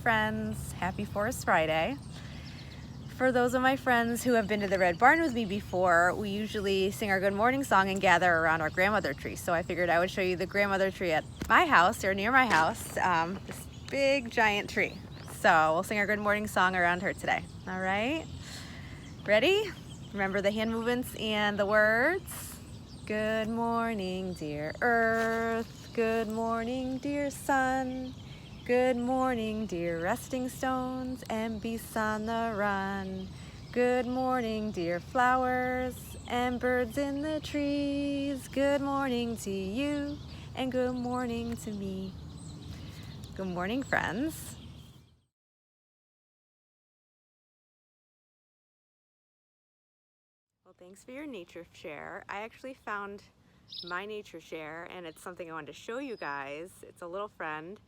friends, happy Forest Friday. For those of my friends who have been to the Red Barn with me before, we usually sing our good morning song and gather around our grandmother tree. So I figured I would show you the grandmother tree at my house, or near my house, this big giant tree. So we'll sing our good morning song around her today. All right, ready? Remember the hand movements and the words. Good morning, dear earth. Good morning, dear sun. Good morning, dear resting stones and beasts on the run. Good morning, dear flowers and birds in the trees. Good morning to you and good morning to me. Good morning, friends. Well, thanks for your nature share. I actually found my nature share, and it's something I wanted to show you guys. It's a little friend.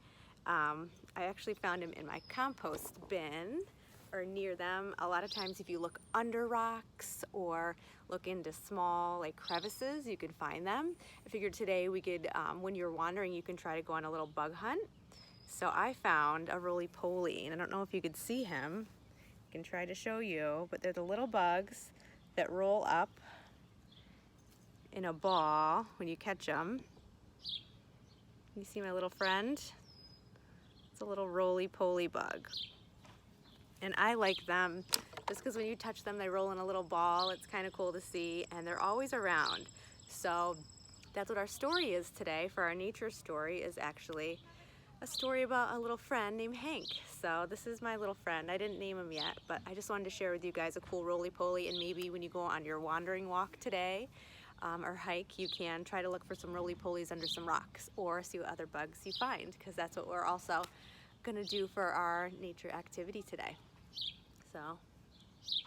I actually found him in my compost bin or near them. A lot of times if you look under rocks or look into small like crevices, you can find them. I figured today we could, when you're wandering, you can try to go on a little bug hunt. So I found a roly-poly, and I don't know if you could see him. I can try to show you, but they're the little bugs that roll up in a ball when you catch them. You see my little friend? It's a little roly-poly bug. And I like them just because when you touch them, they roll in a little ball. It's kind of cool to see, and they're always around. So that's what our story is today. For our nature story is actually a story about a little friend named Hank. So this is my little friend. I didn't name him yet, but I just wanted to share with you guys a cool roly-poly, and maybe when you go on your wandering walk today or hike, you can try to look for some roly-polies under some rocks or see what other bugs you find, because that's what we're also gonna do for our nature activity today. So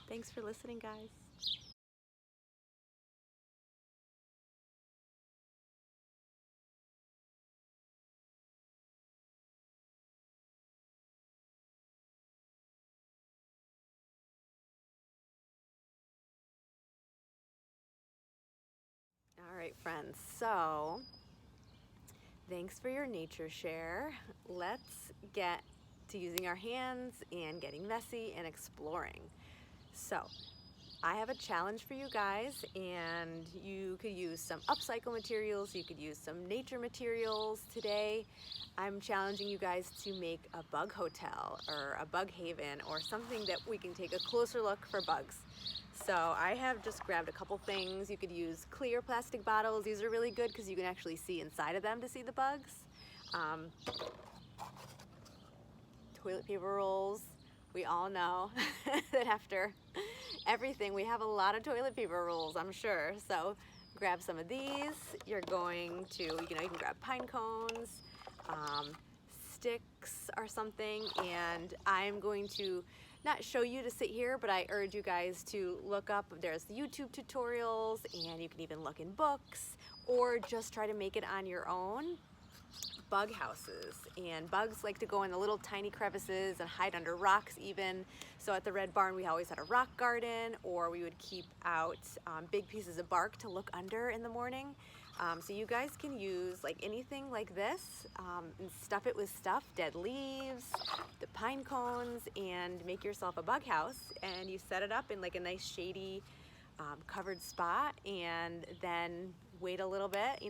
thanks for listening, guys. All right, friends, so thanks for your nature share. Let's get to using our hands and getting messy and exploring. So I have a challenge for you guys, and you could use some upcycle materials, you could use some nature materials. Today I'm challenging you guys to make a bug hotel or a bug haven or something that we can take a closer look for bugs. So I have just grabbed a couple things. You could use clear plastic bottles. These are really good because you can actually see inside of them to see the bugs. Toilet paper rolls. We all know that after everything, we have a lot of toilet paper rolls, I'm sure. So grab some of these. You're going to, you can grab pine cones, sticks or something, and I'm going to not show you to sit here, but I urge you guys to look up. There's YouTube tutorials, and you can even look in books or just try to make it on your own. Bug houses, and bugs like to go in the little tiny crevices and hide under rocks even. So at the Red Barn we always had a rock garden, or we would keep out big pieces of bark to look under in the morning. So you guys can use like anything like this and stuff it with stuff, dead leaves, the pine cones, and make yourself a bug house. And you set it up in like a nice shady covered spot, and then wait a little bit,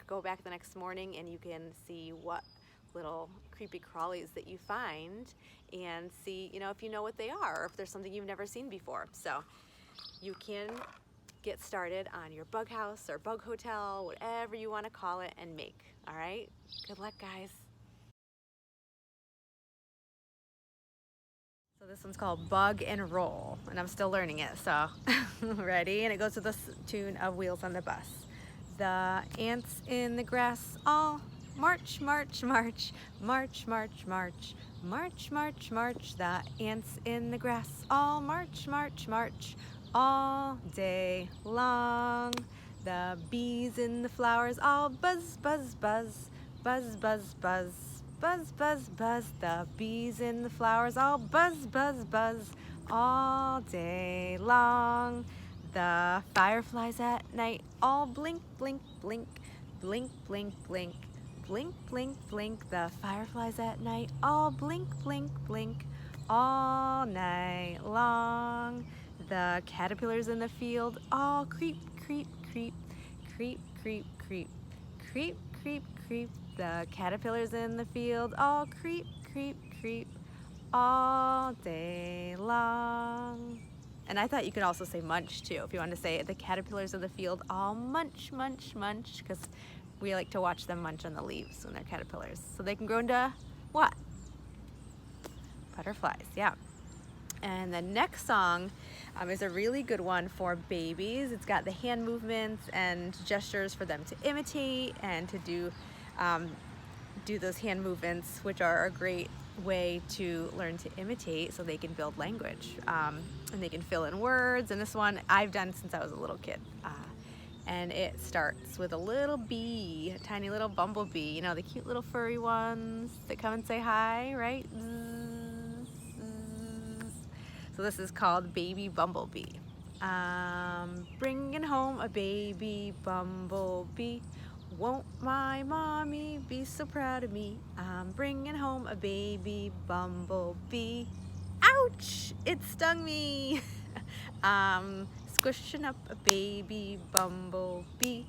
go back the next morning and you can see what little creepy crawlies that you find, and see if you know what they are, or if there's something you've never seen before. So you can get started on your bug house or bug hotel, whatever you want to call it, and make. All right, good luck, guys. So this one's called Bug and Roll, and I'm still learning it, so ready? And it goes to the tune of Wheels on the Bus. The ants in the grass all march, march, march, march, march, march, march, march, march. The ants in the grass all march, march, march, all day long. The bees in the flowers all buzz, buzz, buzz, buzz, buzz, buzz, buzz, buzz, buzz. The bees in the flowers all buzz, buzz, buzz, all day long. The fireflies at night all blink, blink, blink, blink, blink, blink, blink, blink, blink. The fireflies at night all blink, blink, blink all night long. The caterpillars in the field all creep, creep, creep, creep, creep, creep, creep, creep, creep. The caterpillars in the field all creep, creep, creep all day long. And I thought you could also say munch too, if you want to say the caterpillars of the field all munch, munch, munch, because we like to watch them munch on the leaves when they're caterpillars. So they can grow into what? Butterflies, yeah. And the next song is a really good one for babies. It's got the hand movements and gestures for them to imitate and to do those hand movements, which are a great way to learn to imitate so they can build language, and they can fill in words. And this one I've done since I was a little kid, and it starts with a little bee, a tiny little bumblebee, you know, the cute little furry ones that come and say hi, right? Zzz, zzz. So this is called Baby Bumblebee. Bringing home a baby bumblebee. Won't my mommy be so proud of me? I'm bringing home a baby bumblebee. Ouch! It stung me! I'm squishing up a baby bumblebee.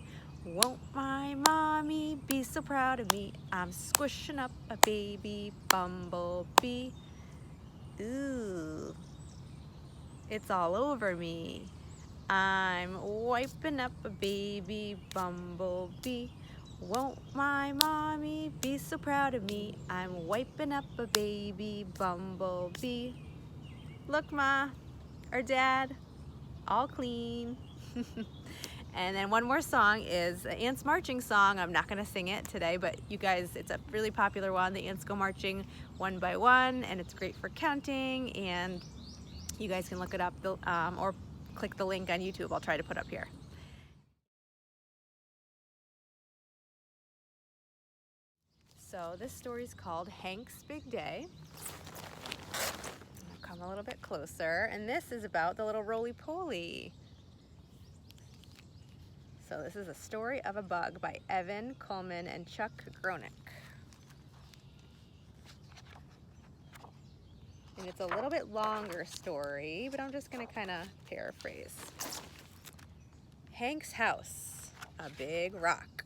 Won't my mommy be so proud of me? I'm squishing up a baby bumblebee. Ooh, it's all over me. I'm wiping up a baby bumblebee. Won't my mommy be so proud of me? I'm wiping up a baby bumblebee. Look, Ma, or Dad, all clean. And then one more song is the Ants Marching song. I'm not gonna sing it today, but you guys, it's a really popular one. The ants go marching one by one, and it's great for counting, and you guys can look it up or click the link on YouTube. I'll try to put up here. So this story is called Hank's Big Day. I'll come a little bit closer, and this is about the little roly-poly. So this is a story of a bug by Evan Coleman and Chuck Gronick. And it's a little bit longer story, but I'm just gonna kind of paraphrase. Hank's house, a big rock.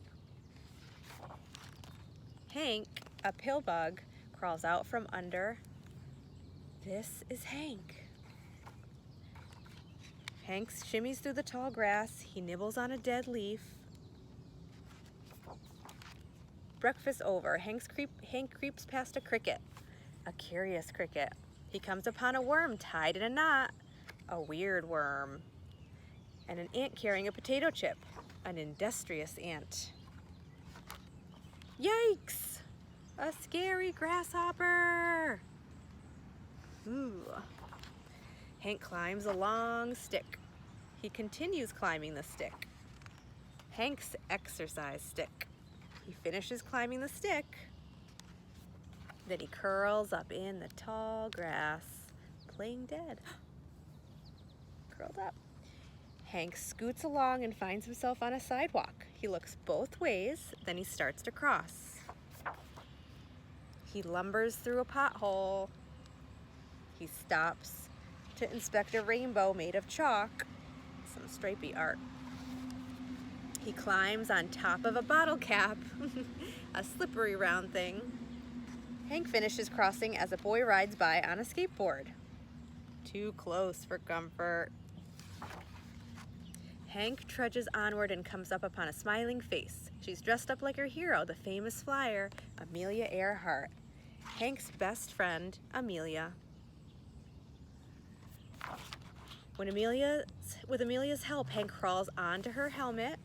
Hank, a pill bug, crawls out from under. This is Hank. Hank shimmies through the tall grass. He nibbles on a dead leaf. Breakfast over. Hank creeps past a cricket, a curious cricket. He comes upon a worm tied in a knot, a weird worm, and an ant carrying a potato chip, an industrious ant. Yikes! A scary grasshopper! Ooh. Hank climbs a long stick. He continues climbing the stick. Hank's exercise stick. He finishes climbing the stick. Then he curls up in the tall grass, playing dead. Curled up. Hank scoots along and finds himself on a sidewalk. He looks both ways, then he starts to cross. He lumbers through a pothole. He stops to inspect a rainbow made of chalk, some stripy art. He climbs on top of a bottle cap, a slippery round thing. Hank finishes crossing as a boy rides by on a skateboard. Too close for comfort. Hank trudges onward and comes up upon a smiling face. She's dressed up like her hero, the famous flyer, Amelia Earhart. Hank's best friend, Amelia. With Amelia's help, Hank crawls onto her helmet.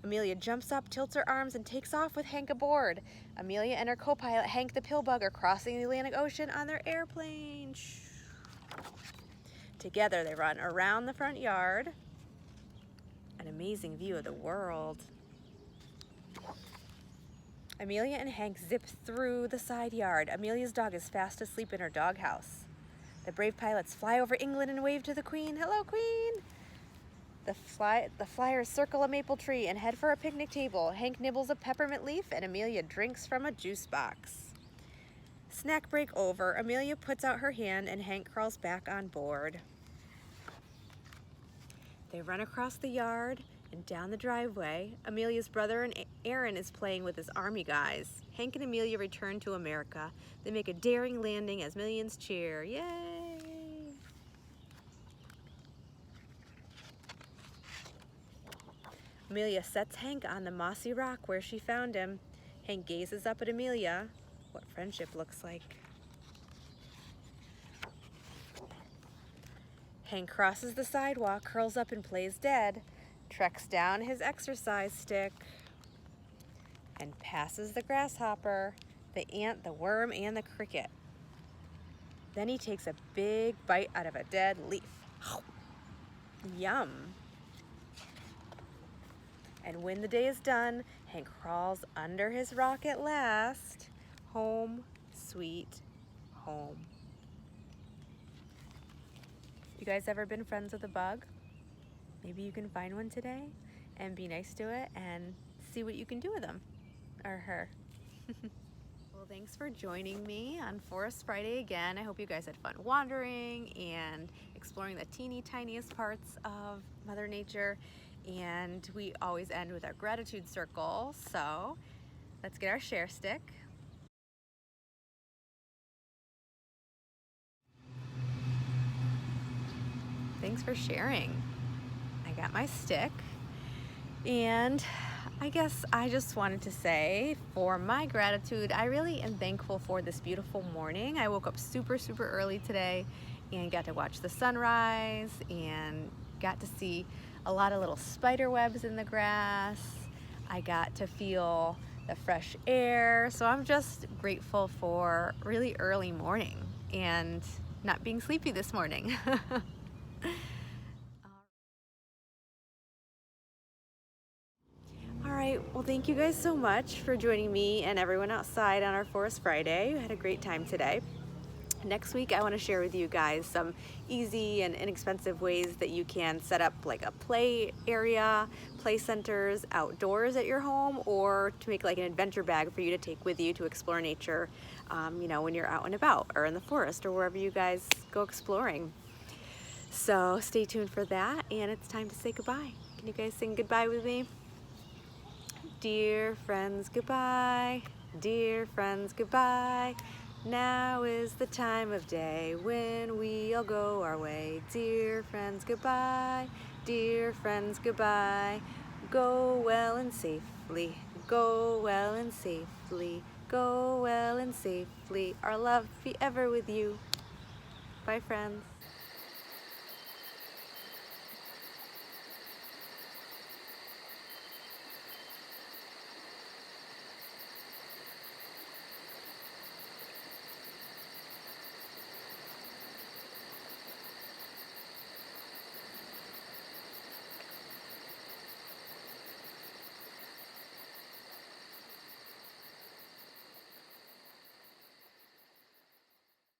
Amelia jumps up, tilts her arms, and takes off with Hank aboard. Amelia and her co-pilot, Hank the Pillbug, are crossing the Atlantic Ocean on their airplane. Together, they run around the front yard. An amazing view of the world. Amelia and Hank zip through the side yard. Amelia's dog is fast asleep in her doghouse. The brave pilots fly over England and wave to the Queen. Hello, Queen! The flyers circle a maple tree and head for a picnic table. Hank nibbles a peppermint leaf and Amelia drinks from a juice box. Snack break over. Amelia puts out her hand and Hank crawls back on board. They run across the yard and down the driveway. Amelia's brother Aaron is playing with his army guys. Hank and Amelia return to America. They make a daring landing as millions cheer. Yay! Amelia sets Hank on the mossy rock where she found him. Hank gazes up at Amelia. What friendship looks like. Hank crosses the sidewalk, curls up and plays dead, treks down his exercise stick, and passes the grasshopper, the ant, the worm, and the cricket. Then he takes a big bite out of a dead leaf. Yum! And when the day is done, Hank crawls under his rock at last. Home, sweet home. You guys ever been friends with a bug? Maybe you can find one today and be nice to it and see what you can do with them or her. Well, thanks for joining me on Forest Friday again. I hope you guys had fun wandering and exploring the teeny tiniest parts of Mother Nature. And we always end with our gratitude circle. So let's get our share stick. Thanks for sharing. I got my stick, and I guess I just wanted to say for my gratitude, I really am thankful for this beautiful morning. I woke up super early today and got to watch the sunrise and got to see a lot of little spider webs in the grass. I got to feel the fresh air. So I'm just grateful for really early morning and not being sleepy this morning. All right, well, thank you guys so much for joining me and everyone outside on our Forest Friday. We had a great time today. Next week, I want to share with you guys some easy and inexpensive ways that you can set up like a play area, play centers outdoors at your home, or to make like an adventure bag for you to take with you to explore nature, when you're out and about or in the forest or wherever you guys go exploring. So stay tuned for that, and it's time to say goodbye. Can you guys sing goodbye with me? Dear friends, goodbye. Dear friends, goodbye. Now is the time of day when we all go our way. Dear friends, goodbye. Dear friends, goodbye. Go well and safely. Go well and safely. Go well and safely. Our love be ever with you. Bye, friends.